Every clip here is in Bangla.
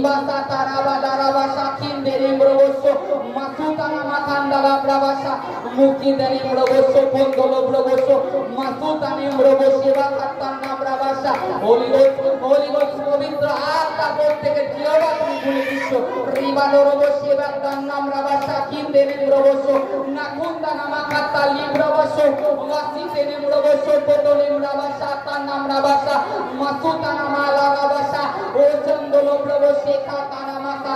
রিবাসা তারাবা দারাবাসা কিন্দেরি ব্রবস্য মাসুতানা মাখান্দালা ব্রাবাসা মুক্তিদানি ব্রবস্য বন্দল ব্রবস্য মাসুতানি ব্রবস্য বাকাতানা ব্রাবাসা হোলি গোস্ট পবিত্র আত্মা প্রত্যেকে জিহ্বা তুমি খুলে দিচ্ছ রিবালো ব্রবস্য বাকাতানা ব্রাবাসা কিন্দেরি ব্রবস্য নাকুন্দানা মাখাতালি ব্রবস্য ওয়াসিতেনি ব্রবস্য বন্দলি ব্রাবাসা তানা ব্রাবাসা মাসুতানা মালা ব্রাবাসা ও চন্দল ব্রবস্য কাতানা মাকা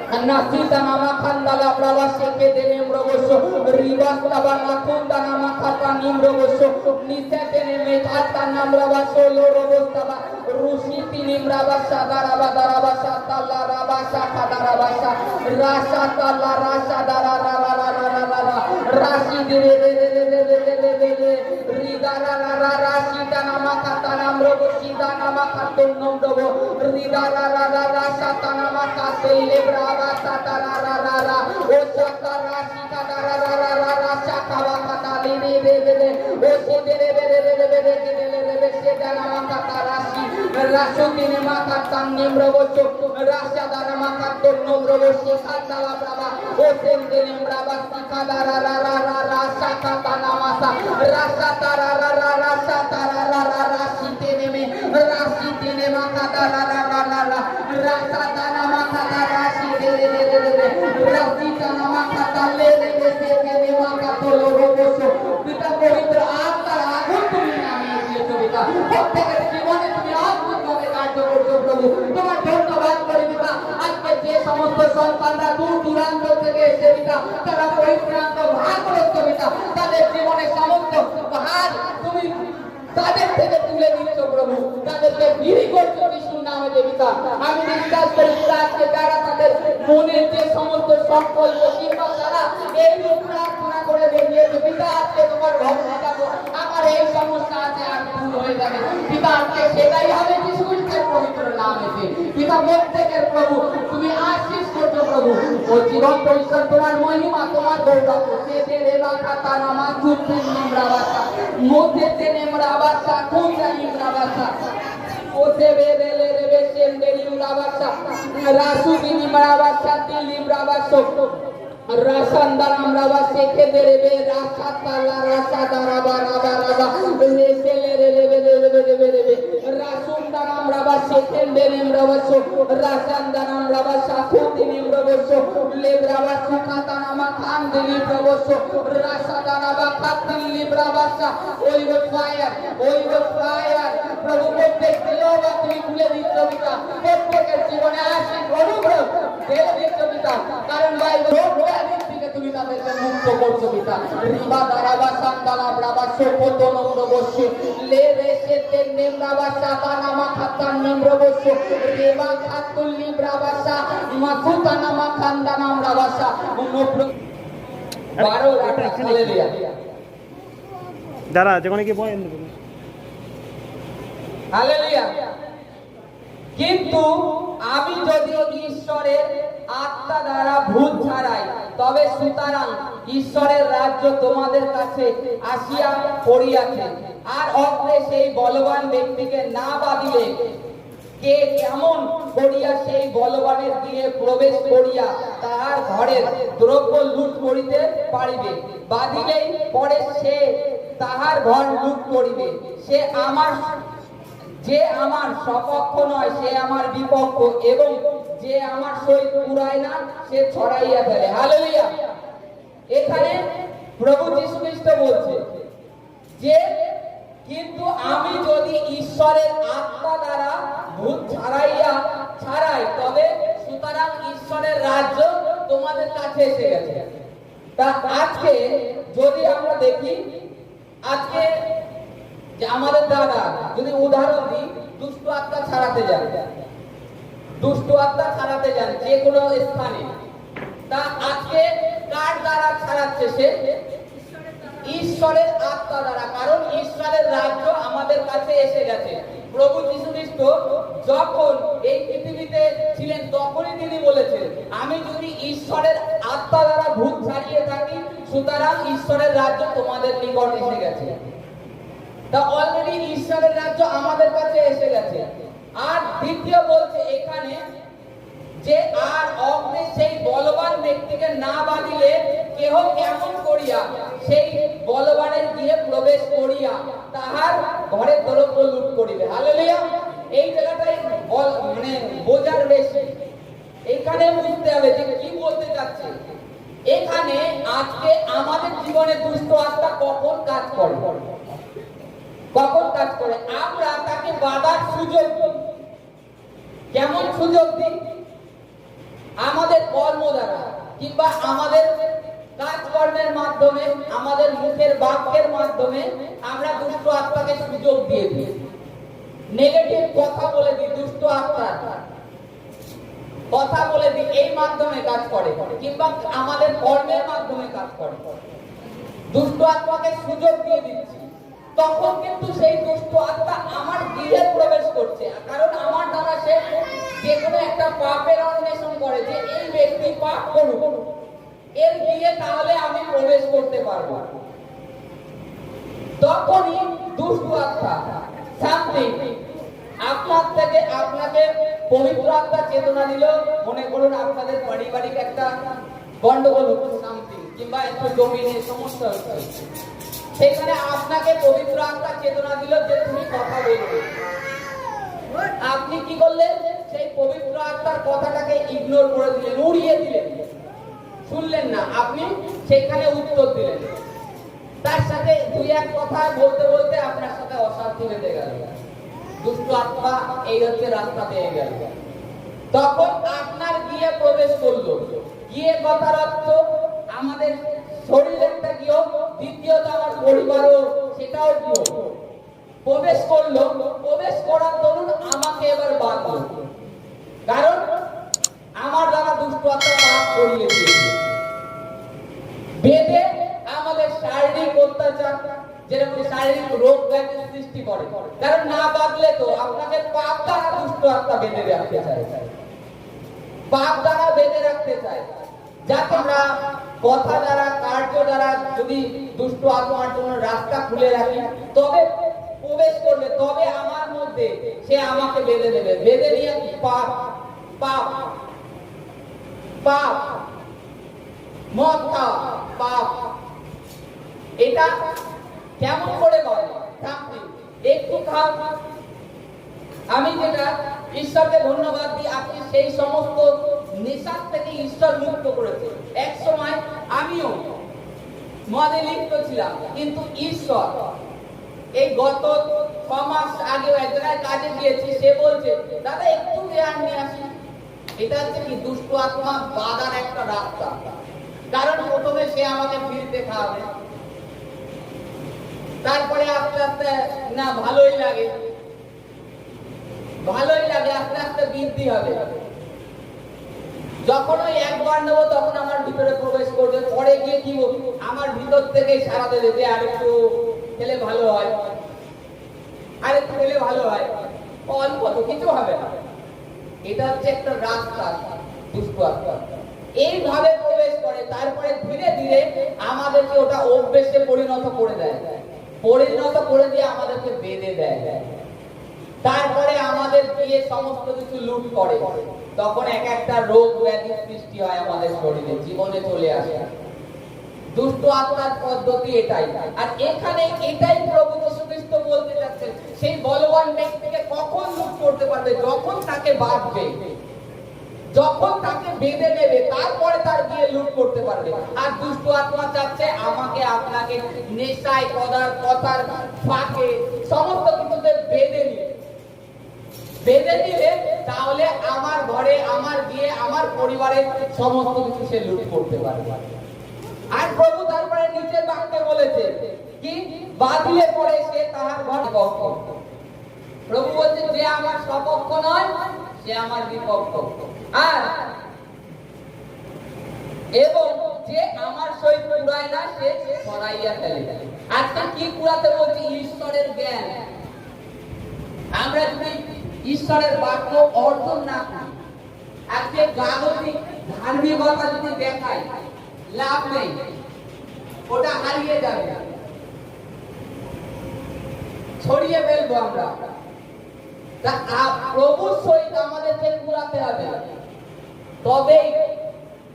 Nasita nama kandala prawasya kede nimrogoso ribas tabana kunda nama kata nimrogoso nisete neme kata namrabaso lorogos taba rusiti nimrabasa daraba darabasa talla rabasa kadarabasa rasa talla rasa darararararara rasi dire ridara rasita nama kata namrogosi nama kata nomrogo ridara rasa nama kata lebra Satararara, O Satara, Sikadararara, Sakavakata, Lili, O Sidere, Sedanamakatarashi, Rasutini Makatan, Nimrovocho, Rasadaramakato, Nomrovoshi, Satala Brava, O Sendinim Brava, Sikadararara, Sakatanamasa, Rasatararara, Satararara, Sitinime, Rasitine Makadararara, Rasatanamakatarashi. Rasita nama kata lele seke nama kata loroboso kita পবিত্র আত্মার আগুন তুমি নামিয়ে দিয়েছো পিতা প্রত্যেকের জীবনে তুমি অদ্ভুতভাবে কার্য করছো প্রভু তোমার ধন্যবাদ করি পিতা আজকে যে সমস্ত সন্তানরা দূর দূরান্ত থেকে এসে পিতা তারা পরিশ্রান্ত ভারগ্রস্ত পিতা তাদের জীবনে সমস্ত ভার তুমি তাদের থেকে তুলে দিচ্ছ প্রভু তাদেরকে বিলি করছো যিশুর নামে পিতা আমি বিশ্বাস করি আজকে যারা তাদের মনের যে সমস্ত সংকল্প কিংবা তারা এই প্রার্থনা করে বেরিয়েছে পিতা আজকে তোমার ভক্তটা আমার এই সমস্যা আছে আর দূর হয়ে যাবে পিতা আজকে সেটাই হবে যিশু খ্রিস্টের পবিত্র নামেতে পিতা প্রত্যেকের প্রভু তুমি আশীষ করছো প্রভু ও জীবন্ত ঈশ্বর তোমার মহিমা তোমার গৌরব সে রেবা কাতা নামা দুর্দিন নিমরাবাসা মধ্যে নেমরাবাসা কুঞ্জা নিমরাবাসা ওতে বেদেলে রেবে সেন্ডেলি নিমরাবাসা রাসুবিনি নিমরাবাসা তিলি নিমরাবাসা রাসান্দারাম রাবা সেকে দেবে রাসাতালা রাসাদারাবা রাবা রাবা রেসেলে রেবে রাসুন্দারাম রাবা সেকেন দেনেম রাবা সো রাসান্দারাম রাবা সাকুতিনিম রাবা সো লেব্রাবা সুকাতানামা খান দিলি রাবা সো রাসাদারাবা কাতিলি রাবা সা ওই ফায়ার প্রভু প্রত্যেক দিলবা তুমি খুলে দিচ্ছ পিতা প্রত্যেকের জীবনে আসি অনুগ্রহ দেব দিচ্ছ পিতা কারণ বাইবেল তুমি তাদেরকে মুক্ত করছো পিতা রিবা দারাবা সান্দালা ব্রাবা সোপতো নম্রবস্য লে রেসেতে নেমরাবা সাতানামা খাতান নম্রবস্য রেবা খাতুল্লি ব্রাবাসা মাসুতানামা খান্দানাম ব্রাবাসা নম্র 12 হালেলুয়া দাঁড়া যেখানে কি বলেন হালেলুয়া কিন্তু আমি যদি ঈশ্বরের আত্মা দ্বারা ভূত ছাড়াই তবে সুতরাং ঈশ্বরের রাজ্য তোমাদের কাছে আসিয়া পড়িয়াছে আর অগ্রে সেই বলবান ব্যক্তিকে না বাঁধিলে কে কেমন করিয়া সেই বলবানের গৃহে প্রবেশ করিয়া তাহার ঘরের দ্রব্য লুট করিতে পারিবে বাঁধিলেই পরে সে তাহার ঘর লুট করিবে যে আমার সপক্ষ নয় সে আমার বিপক্ষ এবং যে আমার সহিত পুরায় না সে ছড়াইয়া ফেলে হালেলুয়া এখানে প্রভু যীশু খ্রিস্ট বলছে যে কিন্তু আমি যদি ঈশ্বরের আত্মা দ্বারা ভূত ছাড়াই তবে সুতরাং ঈশ্বরের রাজ্য তোমাদের কাছে এসে গেছে তা আজকে যদি আমরা দেখি আজকে যে আমাদের দ্বারা যদি উদাহরণ দিই দুষ্ট আত্মা ছাড়াতে যান যে কোনো স্থানে তা আজকে কার দ্বারা ছাড়াচ্ছে সে ঈশ্বরের আত্মা দ্বারা কারণ ঈশ্বরের রাজ্য আমাদের কাছে এসে গেছে প্রভু যীশু খ্রিস্ট যখন এই পৃথিবীতে ছিলেন তখনই তিনি বলেছেন আমি যদি ঈশ্বরের আত্মা দ্বারা ভূত ছাড়িয়ে থাকি সুতরাং ঈশ্বরের রাজ্য তোমাদের নিকট এসে গেছে তা অলরেডি ঈশ্বরের রাজ্য আমাদের কাছে এসে গেছে আর দ্বিতীয় বলছে এখানে যে আর অগ্নি সেই বলবান ব্যক্তিকে না বাঁধিলে কেহ কেমন করিয়া সেই বলবানের গৃহে প্রবেশ করিয়া তাহার ঘরে দ্রব্য লুট করিবে। হালেলুয়া। এই জায়গাটাই মানে বোঝার বেশি, এখানে বুঝতে হবে যে কি বলতে চাচ্ছে। এখানে আজকে আমাদের জীবনে দুষ্ট আত্মা কখন কাজ করে, কখন কাজ করে? আমরা তাকে বাধার সুযোগ দিই। কেমন সুযোগ দিই? আমাদের কর্ম দ্বারা কিংবা আমাদের কাজকর্মের মাধ্যমে, আমাদের মুখের বাক্যের মাধ্যমে আমরা দুষ্ট আত্মাকে সুযোগ দিয়ে দিই। নেগেটিভ কথা বলে দিই, দুষ্ট আত্মা কথা বলে দিই, এই মাধ্যমে কাজ করে, কিংবা আমাদের কর্মের মাধ্যমে কাজ করে। দুষ্ট আত্মাকে সুযোগ দিয়ে দিচ্ছি, তখন কিন্তু সেই দুষ্ট আত্মা আমার গৃহে প্রবেশ করছে। কারণ আমার দ্বারা সে যে কোনো একটা পাপের অন্বেষণ করে যে এই ব্যক্তি পাপ করুক, এর গৃহে তাহলে আমি প্রবেশ করতে পারবো। তখনই দুষ্ট আত্মা সামথিং আপনার থেকে আপনাকে পবিত্র আত্মা চেতনা দিল। মনে করুন আপনাদের পারিবারিক একটা গন্ডগোল হচ্ছে, সামথিং, কিংবা একটু জমিনের সমস্যা হচ্ছে, সেখানে আপনাকে পবিত্র আত্মা চেতনা দিল যে তুমি কথা বলবে। আপনি কি করলেন? সেই পবিত্র আত্মার কথাটাকে ইগনোর করে দিলেন, উড়িয়ে দিলেন, শুনলেন না। আপনি সেখানে উত্তর দিলেন, তার সাথে দুই এক কথা বলতে বলতে আপনার সাথে অশান্তি বেঁধে গেল। দুষ্ট আত্মা এই হচ্ছে রাস্তা পেয়ে গেল। তখন আপনার গিয়ে প্রবেশ করলো। গিয়ে কথার অর্থ আমাদের শরীরেরটা গিয়ে, দ্বিতীয়ত আমার পরিবারও সেটাও গিয়ে প্রবেশ করলো। প্রবেশ করার দরুন আমাকে এবার বাঁধলো, কারণ আমার দ্বারা দুষ্ট আত্মা পাপ করিয়ে দিয়েছে। বেদে আমাদের শারীরিক অত্যাচার, যেরকম শারীরিক রোগ ব্যাধি সৃষ্টি করে, কারণ না বাঁধলে তো আপনাকে পাপ দ্বারা দুষ্ট আত্মা বেঁধে রাখতে চায়, পাপ দ্বারা বেঁধে রাখতে চায়। যাতে আমরা কথা দ্বারা, কার্য দ্বারা যদি দুষ্ট আত্মার জন্য রাস্তা খুলে রাখি, তবে প্রবেশ করবে, তবে আমার মধ্যে সে আমাকে বেঁধে দেবে। বেঁধে নিয়ে কি? পাপ, পাপ, পাপ, মদ খাওয়া পাপ। এটা কেমন করে বলে? একটু খাও। আমি যেটা ঈশ্বরকে ধন্যবাদ দিই, আপনি সেই সমস্ত নেশার থেকে ঈশ্বর মুক্ত করেছে। এক সময় আমিও মদে লিপ্ত ছিলাম, কিন্তু ঈশ্বর এই গত 6 মাস আগে এক জায়গায় কাজে গিয়েছি, সে বলছে দাদা একটু জ্ঞান নিয়ে আসি। এটা হচ্ছে কি? দুষ্ট আত্মা বাধার একটা রাস্তা। কারণ প্রথমে সে আমাকে ফিরতে খাওয়াবে, তারপরে আস্তে আস্তে না ভালোই লাগে, ভালোই লাগে, আস্তে আস্তে বৃদ্ধি হবে। যখন ওই একবার নেবো তখন আমার ভিতরে প্রবেশ করবে, পরে গিয়ে কি আমার ভিতর থেকে সারা দেবে যে আর একটু খেলে ভালো হয়, আর একটু খেলে ভালো হয়, অল্প তো কিছু হবে না। এটা হচ্ছে একটা রাস্তা দুষ্ট আত্মা এইভাবে প্রবেশ করে। তারপরে ধীরে ধীরে আমাদেরকে ওটা অভ্যেসে পরিণত করে দেয়, পরিণত করে দিয়ে আমাদেরকে বেঁধে দেয়। তারপরে আমাদের দিয়ে সমস্ত কিছু লুট করে। তখন এক একটা রোগ ব্যাধি সৃষ্টি হয় আমাদের শরীরে, জীবনে চলে আসে। দুষ্ট আত্মার পদ্ধতি এটাই। আর এখানে এটাই প্রভু যীশু খ্রিস্ট বলতে যাচ্ছেন, সেই বলবান ব্যক্তিকে কখন লুট করতে পারবে? যখন তাকে বাঁধবে, যখন তাকে বেঁধে নেবে, তারপরে তার গিয়ে লুট করতে পারবে। আর দুষ্ট আত্মা চাচ্ছে আমাকে আপনাকে নেশায়, কথার ফাঁকে, সমস্ত কিছুতে বেঁধে নিয়ে, বেঁধে নিলে তাহলে আমার ঘরে, আমার গিয়ে, আমার পরিবারের সমস্ত কিছু সে লুট করতে পারবে। আর প্রভু তারপরে নিচের বাক্যে বলেছে কি? বাঁধিলে পরে সে তাহার ঘর পক্ষ। প্রভু বলছে যে আমার সপক্ষ নয় সে আমার বিপক্ষ, আর এবং যে আমার সহিত কুড়ায় না সে সরাইয়া ফেলে। আজকে কি কুড়াতে বলছি? ঈশ্বরের জ্ঞান। আমরা যদি ঈশ্বরের বাক্য অর্জন না করি, আজকে জাগতিক ধার্মিকতা যদি দেখাই, লাভ নেই, ওটা হারিয়ে যাবে, ছড়িয়ে ফেলবো আমরা। তা প্রভুর সহিত আমাদেরকে কুড়াতে হবে। তবেই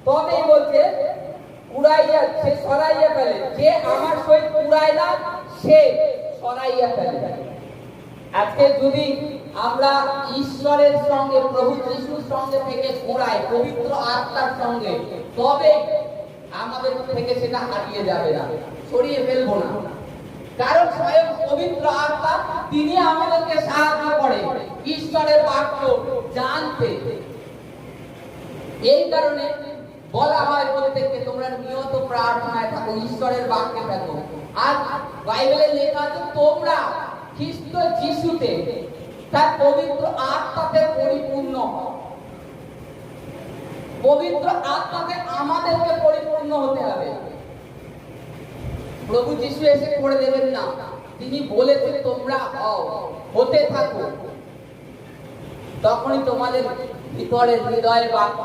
তবেই বলছে কুড়াইয়া সে সরাইয়া ফেলে, যে আমার সহিত কুড়ায় না সে সরাইয়া ফেলে। আজকে যদি আমরা ঈশ্বরের সঙ্গে, প্রভু যিশুর সঙ্গে থেকে কুড়াই পবিত্র আত্মার সঙ্গে, তবে আমাদের থেকে সেটা হারিয়ে যাবে না, সরিয়ে ফেলবো না। কারণ স্বয়ং পবিত্র আত্মা তিনি আমাদেরকে সাহায্য করে ঈশ্বরের বাক্য জানতে। এই কারণে বলা হয় প্রত্যেককে তোমরা নিয়ত প্রার্থনায় থাকো, ঈশ্বরের বাক্যে থাকো। আর বাইবেলে লেখা আছে তোমরা খ্রিস্ট যিশুতে তার পবিত্র আত্মাতে পরিপূর্ণ হও। পবিত্র আত্মাতে আমাদেরকে পরিপূর্ণ হতে হবে। প্রভু যিশু এসে করে দেবেন না, তিনি বলেছেন তোমরা হও, হতে থাকো, তখনই তোমাদের ভিতরে হৃদয়ের বাক্য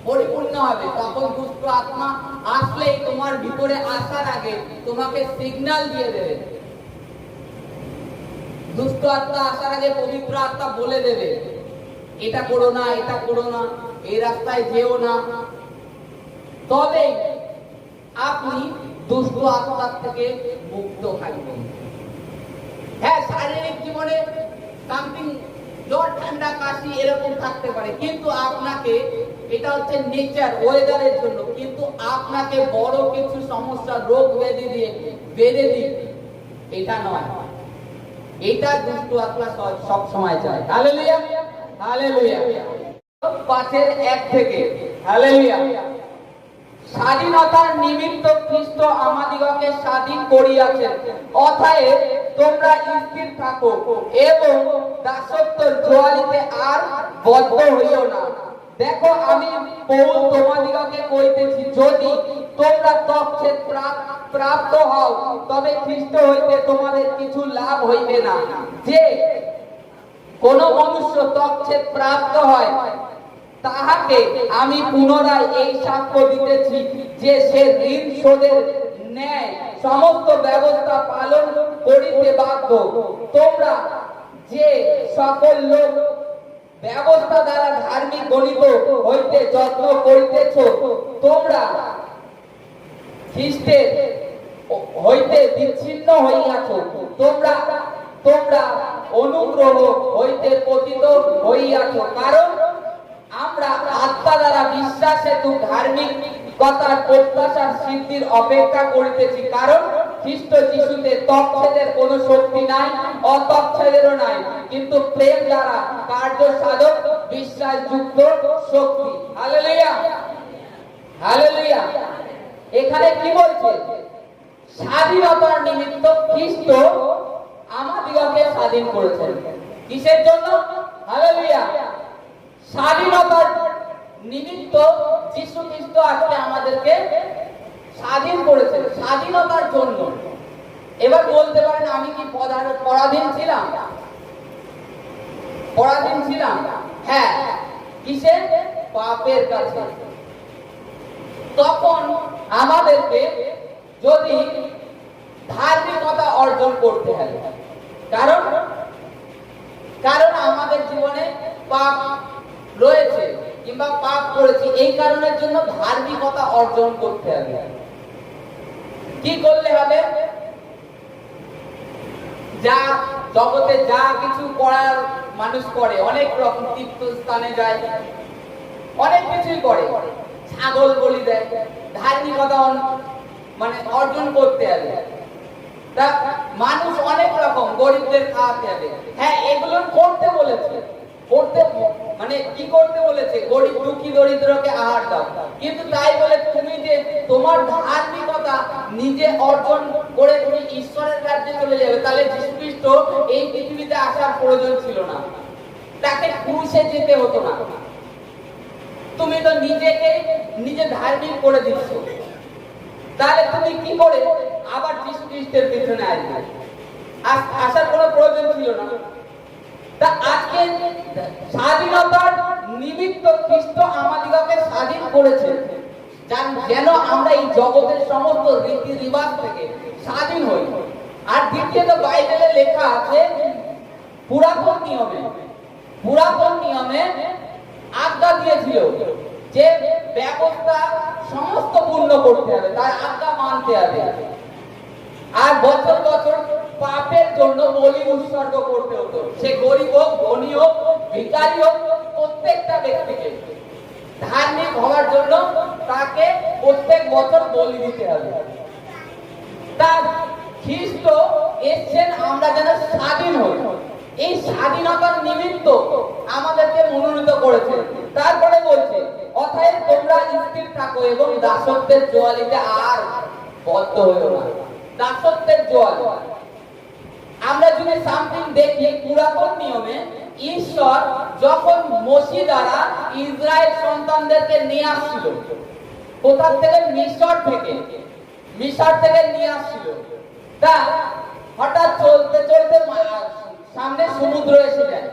পরিপূর্ণ হবে। তখন দুষ্ট আত্মা আসলেই তোমার ভিতরে আসার আগে তোমাকে সিগন্যাল দিয়ে দেবে। দুষ্ট আত্মা আসার আগে পবিত্র আত্মা বলে দেবে এটা করো না, এটা করো না, এই রাস্তায় যেও না। তবে আপনি দুষ্ট আত্মার থেকে মুক্ত থাকবেন। হ্যাঁ, শারীরিক জীবনে সামথিং জ্বর, ঠান্ডা, কাশি এরকম থাকতে পারে, কিন্তু আপনাকে এটা হচ্ছে নেচার, ওয়েদারের জন্য, কিন্তু আপনাকে বড় কিছু সমস্যা, রোগ ব্যাধি দিয়ে বেঁধে দিই এটা নয়। এটা দুষ্ট আত্মা সব সময় চায়। Hallelujah, hallelujah. 5:1 থেকে হালেলুয়া। স্বাধীনতার নিমিত্ত খ্রিস্ট আমাদিগকে স্বাধীন করিয়াছেন, অতএব তোমরা স্থির থাকো এবং দাসত্বের জোয়ালিতে আর বদ্ধ হইও না। দেখো আমি পৌল তোমাদিগকে কইতেছি, যদি তোমরা তৎক্ষেপ প্রাপ্ত হও তবে খ্রিস্ট হইতে তোমাদের কিছু লাভ হইবে না। যে কোন মনুষ্য তৎক্ষেপ প্রাপ্ত হয় তাহাকে আমি পুনরায় এই সাক্ষ্য দিতেছি যে সে ঋণ শোধের ন্যায় সমস্ত ব্যবস্থা পালন করিতে বাধ্য। তোমরা যে সকল লোক ব্যবস্থা দ্বারা ধার্মিক গণিত হইতে যত্ন করিতেছ, তোমরা খ্রিস্টের হইতে বিচ্ছিন্ন হইয়াছ। তোমরা অনুগ্রহ হইতে পতিত হইয়াছ। কারণ আমরা আত্মা দ্বারা বিশ্বাস হেতু ধার্মিকতার প্রত্যাশার সিদ্ধির অপেক্ষা করিতেছি। কারণ খ্রিস্ট যিশুতে তৎছেদের কোন শক্তি নাই, অতৎছেদেরও নাই, কিন্তু প্রেম দ্বারা কার্য সাধক বিশ্বাসযুক্ত শক্তি। Hallelujah, hallelujah. এখানে কি বলছে? স্বাধীনতার নিমিত্ত খ্রিস্ট আমাদিগকে স্বাধীন করেছেন। কিসের জন্য? হালেলুয়া। স্বাধীনতার নিমিত্ত যীশু খ্রিস্ট আজকে আমাদেরকে স্বাধীন করেছেন, স্বাধীনতার জন্য। এবার বলতে পারেন আমি কি পরাধীন ছিলাম? পরাধীন ছিলাম, হ্যাঁ। কিসের? পাপের কাছে। তখন আমাদেরকে যদি ধার্মিকতা অর্জন করতে হবে, কারণ আমাদের জীবনে পাপ রয়েছে কিংবা পাপ করেছি, এই কারণের জন্য ধার্মিকতা অর্জন করতে হবে। কি করলে হবে? যা জগতে যা কিছু করার মানুষ করে, অনেক রকম তীর্থস্থানে যায়, অনেক কিছুই করে, ছাগল বলি দেয়, ধার্মিকতা মানে অর্জন করতে হবে। তা মানুষ অনেক রকম, গরিবদের খাওয়াতে হবে, হ্যাঁ এগুলো করতে বলেছে, করতে মানে কি করতে বলেছে? গরিব দুঃখী দরিদ্রকে আহার দাও। কিন্তু তাই বলে তুমি যে তোমার ধার্মিকতা নিজে অর্জন করে তুমি ঈশ্বরের রাজ্যে চলে যাবে, তাহলে যীশু খ্রিস্ট এই পৃথিবীতে আসার প্রয়োজন ছিল না, তাকে ক্রুশে যেতে হতো না। তুমি তো নিজে ধার্মিক করে দিচ্ছ, তাহলে তুমি কি করে আবার যীশু খ্রিস্টের পিছনে আসবে? আসার কোনো প্রয়োজন ছিল না। তা আজকে স্বাধীনতার নিমিত্ত খ্রিস্ট আমাদিগকে স্বাধীন করেছেন, যেন আমরা এই জগতের সমস্ত রীতি রিবাজ থেকে স্বাধীন হই। আর দ্বিতীয়ত বাইবেলে লেখা আছে পুরাতন নিয়মে আজ্ঞা দিয়েছিল যে ব্যবস্থা সমস্ত পূর্ণ করতে হবে, তার আজ্ঞা মানতে হবে, আর বছর বছর পাপের জন্য বলি উৎসর্গ করতে হতো। সে গরিব হোক, ধনী হোক, ভিখারি হোক, প্রত্যেকটা ব্যক্তিকে ধার্মিক হওয়ার জন্য তাকে প্রত্যেক বছর বলি দিতে হবে। তার খ্রিস্ট এসেছেন আমরা যেন স্বাধীন হই, এই স্বাধীনতার নিমিত্ত আমাদেরকে মনোনীত করেছে। তারপরে বলছে, অতএব তোমরা স্থির থাকো এবং দাসত্বের জোয়ালিতে আর বদ্ধ হইও না। দাসত্বের জোয়াল, আমরা যদি সামথিং দেখি পুরাতন নিয়মে, ঈশ্বর যখন মসি দ্বারা ইসরায়েল সন্তানদেরকে নিয়ে আসছিল, কোথা থেকে? মিশর থেকে নিয়ে আসছিল। তা হঠাৎ চলতে চলতে সামনে সমুদ্র এসে যায়।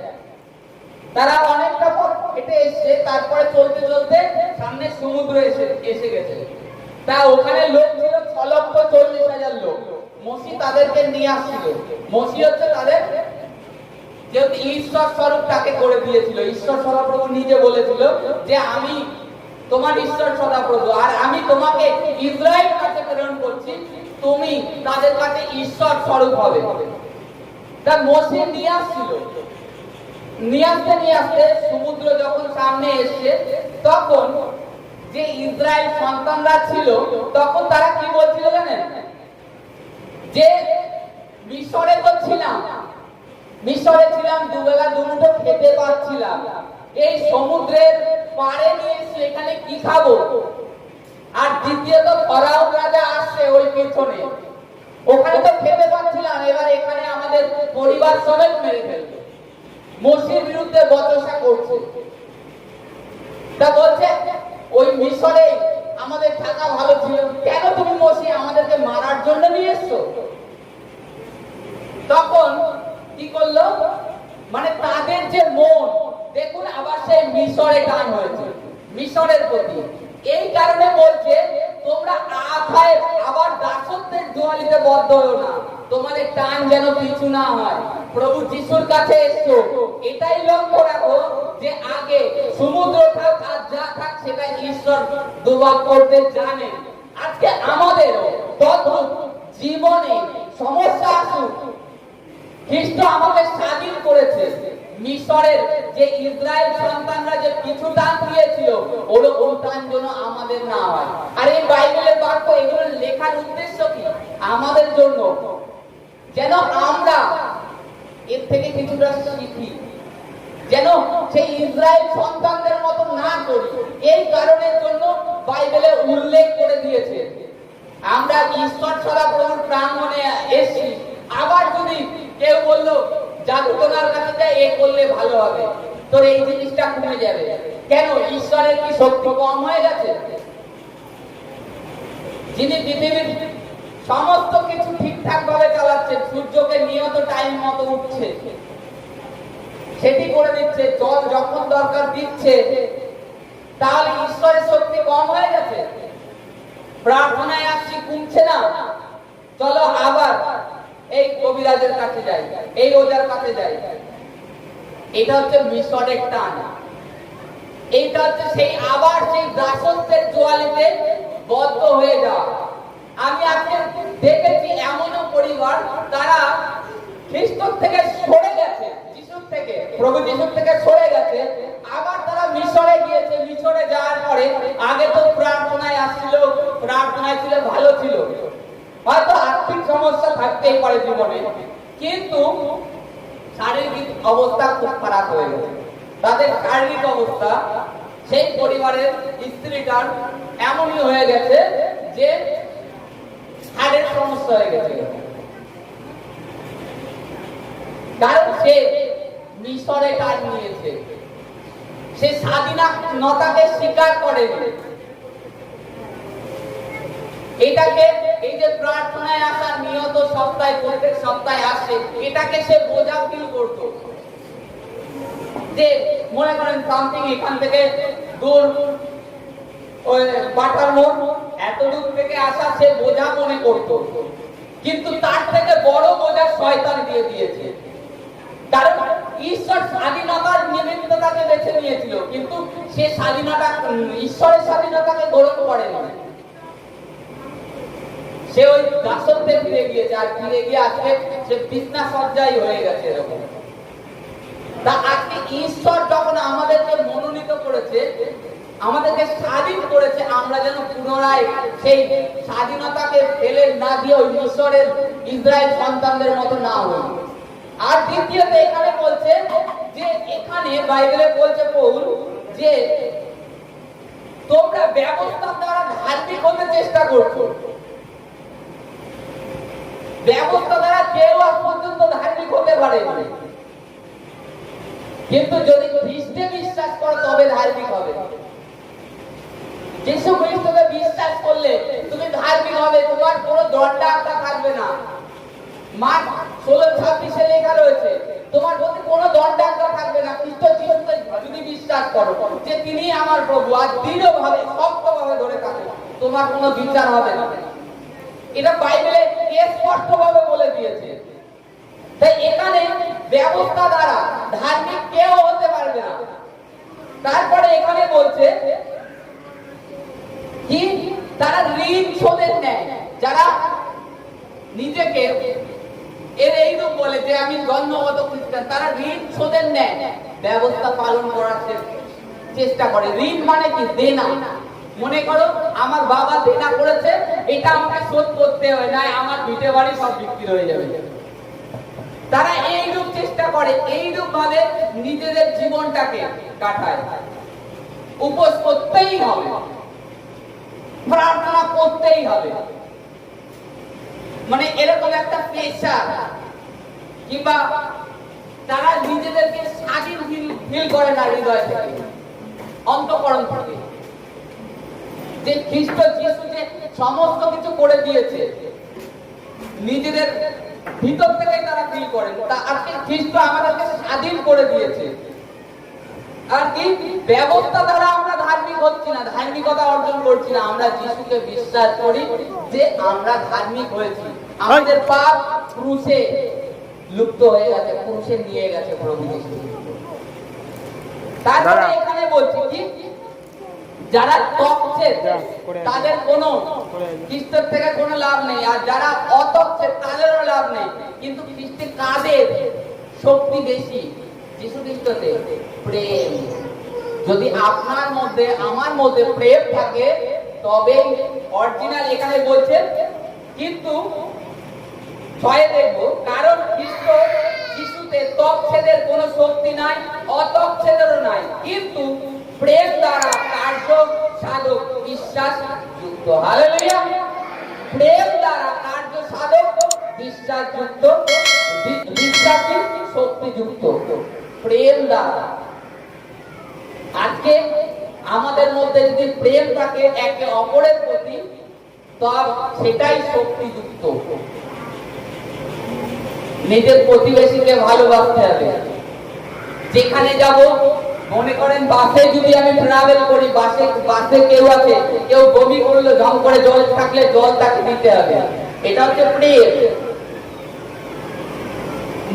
তারা অনেকটা পথ হেঁটে এসে তারপরে চলতে চলতে সামনে সমুদ্র এসে গেছে। তা ওখানে লোক ছিল 6,40,000 লোক। মসি তাদেরকে নিয়ে আসছিল। মসি হচ্ছে তাদের যেহেতু ঈশ্বর স্বরূপ তাকে করে দিয়েছিল। ঈশ্বর সদাপ্রভু নিজে বলেছিল যে আমি তোমার ঈশ্বর সদাপ্রভু, আর আমি তোমাকে ইসরায়েল কাছে প্রেরণ করছি, তুমি তাদের কাছে ঈশ্বর স্বরূপ হবে। তা মসি নিয়ে আসছিল। নিয়ে আসতে সমুদ্র যখন সামনে এসে, তখন যে ইসরায়েল সন্তানরা ছিল তখন তারা কি বলছিল জানেন? যে মিশরে তো ছিলাম, দুবেলা দুমুঠো খেতে পাচ্ছিলাম, এই সমুদ্রের পাড়ে নিয়ে এসে এখানে কি খাবো? আর দ্বিতীয়ত ফরাও রাজা আসছে ওই পেছনে, ওখানে তো খেতে পাচ্ছিলাম, এবার এখানে আমাদের পরিবার সমেত মেরে ফেলবে। মসির বিরুদ্ধে বচসা করছে। তা বলছে ওই মিশরে আমাদের থাকা ভালো ছিল, কেন তুমি মসি আমাদেরকে মারার জন্য নিয়ে এসছো? তখন কি করলো, মানে তাদের যে মন, দেখুন আবার সেই মিশরে টান হয়েছে, মিশরের প্রতি। এই কারণে বলছে তোমরা আবার দাসত্বের জোয়ালিতে বদ্ধ হও না, তোমাদের টান যেন পিছু না হয়। প্রভু যিশুর কাছে এসছো, এটাই লক্ষ্য রাখো যে আগে সমুদ্র থাক আর যা থাক সেটা ঈশ্বর দুর্ভাগ করতে জানে। আজকে আমাদের তদ্রূপ জীবনে সমস্যা আসুক, খ্রিস্ট আমাকে স্বাধীন করেছে। মিশরের যে ইসরায়েল সন্তানরা যে পিছু টান দিয়েছিল, ওরকম টান যেন আমাদের না হয়। আর এই বাইবেলের বাক্য এগুলো লেখার উদ্দেশ্য কি? আমাদের জন্য, যেন আমরা এর থেকে কিছুটা শিখি, যেন সেই ইসরায়েল সন্তানদের মতো না করি। এই কারণের জন্য বাইবেলে উল্লেখ করে দিয়েছে। আমরা ঈশ্বর সদাপ্রভুর প্রাঙ্গণে এসেছি, আবার যদি কেউ বললো জাদুকরের কাছে যাই, এ করলে ভালো হবে, তোর এই জিনিসটা কমে যাবে, কেন? ঈশ্বরের কি শক্তি কম হয়ে গেছে? যিনি পৃথিবীর সমস্ত কিছু ঠিকঠাক ভাবে চালাচ্ছে, সূর্যকে নিয়ত টাইম মতো উঠছে, সেটি করে দিচ্ছে, জল যখন দরকার দিচ্ছে, তাহলে ঈশ্বরের শক্তি কম হয়ে গেছে? প্রার্থনায় আসছি, কমছে না, চলো আবার এই কবিরাজের কাছে যাই, এই ওজার কাছে যাই। এটা হচ্ছে মিশরের টান। এইটা হচ্ছে সেই আবার সেই দাসত্বের জোয়ালিতে বদ্ধ হয়ে যাওয়া। আমি আজকে দেখেছি এমনও পরিবার, তারা খ্রিস্ট থেকে সরে গেছে, যিশুর থেকে, প্রভু যিশুর থেকে সরে গেছে, আবার তারা মিশরে গিয়েছে। মিশরে যাওয়ার পরে আগে তো প্রার্থনায় আসছিল, প্রার্থনায় ছিল, ভালো ছিল, হয়তো আর্থিক সমস্যা থাকতেই পারে জীবনে, কিন্তু শারীরিক অবস্থা খুব খারাপ হয়ে গেছে। তাদের শারীরিক অবস্থা, সেই পরিবারের স্ত্রীটার এমনই হয়ে গেছে যে হাড়ের সমস্যা হয়ে গেছে, কারণ সে মিশরে কাজ নিয়েছে, সে স্বাধীনতাকে স্বীকার করেনি। এটাকে, এই যে প্রার্থনায় আসা নিয়ত সপ্তাহে, প্রত্যেক সপ্তাহে আসে, এটাকে সে বোঝা ফিল করতো। যে মনে করেন সামথিং এখান থেকে দূর, ওই বাটার মোড়, এত দূর থেকে আসা সে বোঝা মনে করতো, কিন্তু তার থেকে বড় বোঝা শয়তান দিয়ে দিয়েছে। কারণ ঈশ্বর স্বাধীনতার নিমিত্ততাকে বেছে নিয়েছিল, কিন্তু সে স্বাধীনতা ঈশ্বরের স্বাধীনতাকে গ্রহণ করেনি। সে ওই দাসত্বে ফিরে গিয়েছে, আর ফিরে গিয়ে আজকে সে বিছনা সজ্জাই হয়ে গেছে এরকম। তা আজকে ঈশ্বর যখন আমাদেরকে মনোনীত করেছে, আমাদেরকে স্বাধীন করেছে, আমরা যেন পুনরায় সেই স্বাধীনতাকে ফেলে না দিয়ে ওই ঈশ্বরের ইসরায়েল সন্তানদের মতো না হই। আর দ্বিতীয়ত এখানে বলছে যে, এখানে বাইবেলে বলছে পৌল যে তোমরা ব্যবস্থার দ্বারা ধার্মিক হতে চেষ্টা করছো। ব্যবস্থা দ্বারা কেউ আজ পর্যন্ত ধার্মিক হতে পারে, কিন্তু যদি খ্রিস্টে বিশ্বাস করো তবে ধার্মিক হবে। যিশু খ্রিস্টকে বিশ্বাস করলে তুমি ধার্মিক হবে, তোমার কোনো দণ্ডাজ্ঞা থাকবে না। মার্ক 16:26 লেখা রয়েছে, তোমার প্রতি কোনো দণ্ডাজ্ঞা থাকবে না। খ্রিস্ট যিশুকে যদি বিশ্বাস করো যে তিনি আমার প্রভু, আর দৃঢ়ভাবে শক্তভাবে ধরে থাকো, তোমার কোনো বিচার হবে না। এটা বাইবেলে স্পষ্টভাবে বলে দিয়েছে। তাই এখানে ব্যবস্থা দ্বারা ধার্মিক কেউ হতে পারবে না। তারপরে এখানে বলছে কি, তারা ঋণ শোধের নেয়, যারা নিজেকে এর এইরূপ বলে যে আমি জন্মগত খ্রিস্টান, তারা ঋণ শোধের নেয় ব্যবস্থা পালন করার চেষ্টা করে। ঋণ মানে কি? দেনা। মনে করো আমার বাবা দেনা করেছে, এটা আমাকে শোধ করতে হয়, না আমার ভিটে বাড়ি সব বিক্রি হয়ে যাবে। তারা এইরূপ চেষ্টা করে, এইরূপ ভাবে নিজেদের জীবনটাকে কাটায়। উপোস করতেই হবে, প্রার্থনা করতেই হবে, মানে এরকম একটা প্রেশার। কিংবা তারা নিজেদেরকে স্বাধীন ফিল করে না হৃদয় থেকে, অন্তঃকরণ থেকে, যে খ্রিস্ট যিশু যে সমস্ত কিছু করে দিয়েছে, নিজেদের ভিতর থেকে তারা ফিল করেন। তা আজকে খ্রিস্ট আমাদেরকে স্বাধীন করে দিয়েছে। আর কি ব্যবস্থা দ্বারা আমরা ধার্মিক হচ্ছি না, ধার্মিকতা অর্জন করছি না। আমরা যিশুকে বিশ্বাস করি যে আমরা ধার্মিক হয়েছি, আমাদের পাপ ক্রুশে লুপ্ত হয়ে গেছে, ক্রুশে নিয়ে গেছে প্রভু যিশু। তারপরে এখানে বলছি কি, যারা তকছেদ তাদের কোনো খ্রিস্টের থেকে কোনো লাভ নেই, আর যারা অতকছেদ তাদেরও লাভ নেই। কিন্তু খ্রিস্টে কাদের শক্তি বেশি? যিশু খ্রিস্টতে প্রেম। যদি আপনার মধ্যে আমার মধ্যে প্রেম থাকে তবে অরিজিনাল। এখানে বলছে কিন্তু ছয়ে দেখবো, কারণ খ্রিস্ট যিশুতে তকছেদের কোনো শক্তি নাই, অতকছেদেরও নাই, কিন্তু প্রেম দ্বারা কার্য সাধক বিশ্বাস যুক্ত। হালেলুয়া। প্রেম দ্বারা কার্য সাধক বিশ্বাস যুক্ত, বিশ্বাসী শক্তি যুক্ত। প্রেম দ্বারা আজকে আমাদের মধ্যে যদি প্রেম থাকে একে অপরের প্রতি, তবে সেটাই শক্তিযুক্ত। নিজের প্রতিবেশীকে ভালোবাসতে হবে। যেখানে যাব, মনে করেন বাসে যদি আমি ট্রাভেল করি, বাসে কেউ আছে, কেউ বমি করলো, জম করে জল থাকলে জল তাকে দিতে হবে। এটা হচ্ছে প্রেম।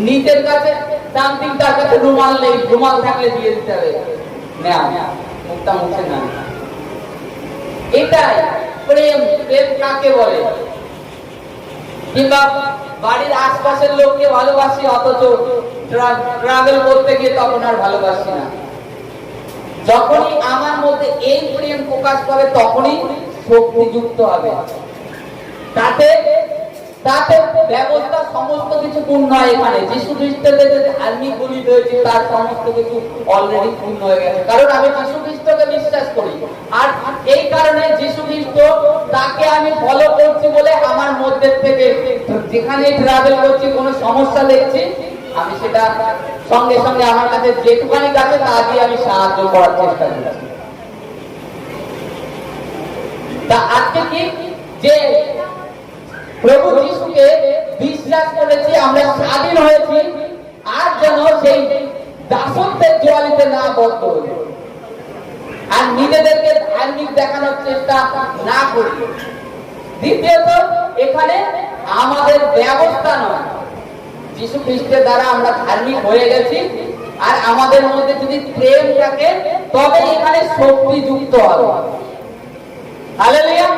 নিজের কাছে সামথিং, তার কাছে রুমাল নেই, রুমাল থাকলে দিয়ে দিতে হবে, মুখটা মুছে না। এটাই প্রেম। প্রেম কাকে বলে? কিংবা বাড়ির আশপাশের লোককে ভালোবাসি, অথচ ট্রাভেল করতে গিয়ে তখন আর ভালোবাসি না। যখনই আমার মধ্যে এই প্রেম প্রকাশ পাবে তখনই শক্তিযুক্ত হবে। তাতে ব্যবস্থা সমস্ত কিছু পূর্ণ হয়। এখানে যিশু খ্রিস্টের যে ধার্মিক বলি রয়েছে তার সমস্ত কিছু অলরেডি পূর্ণ হয়ে গেছে, কারণ আমি যিশু খ্রিস্টকে বিশ্বাস করি। আর এই কারণে যিশু খ্রিস্ট, তাকে আমি ফলো করছি বলে আমার মধ্যে থেকে যেখানে ট্রাভেল করছি কোনো সমস্যা দেখছি, আমি সেটা সঙ্গে সঙ্গে আমার কাছে যেটুকানি আছে তা দিয়ে আমি সাহায্য করার চেষ্টা করছি। তা আজকে কি যে প্রভু যিশুকে বিশ্বাস করেছি, আমরা স্বাধীন হয়েছি, আর যেন সেই দাসত্বের জোয়ালিতে না বদ্ধ হই, আর নিজেদেরকে ধার্মিক দেখানোর চেষ্টা না করি। দ্বিতীয়ত, এখানে আমাদের ব্যবস্থা নয়, যিশু খ্রিস্টের দ্বারা আমরা ধার্মিক হয়ে গেছি, আর আমাদের মধ্যে যদি প্রেম থাকে তবে এখানে শক্তি যুক্ত হবে। হালেলুয়া।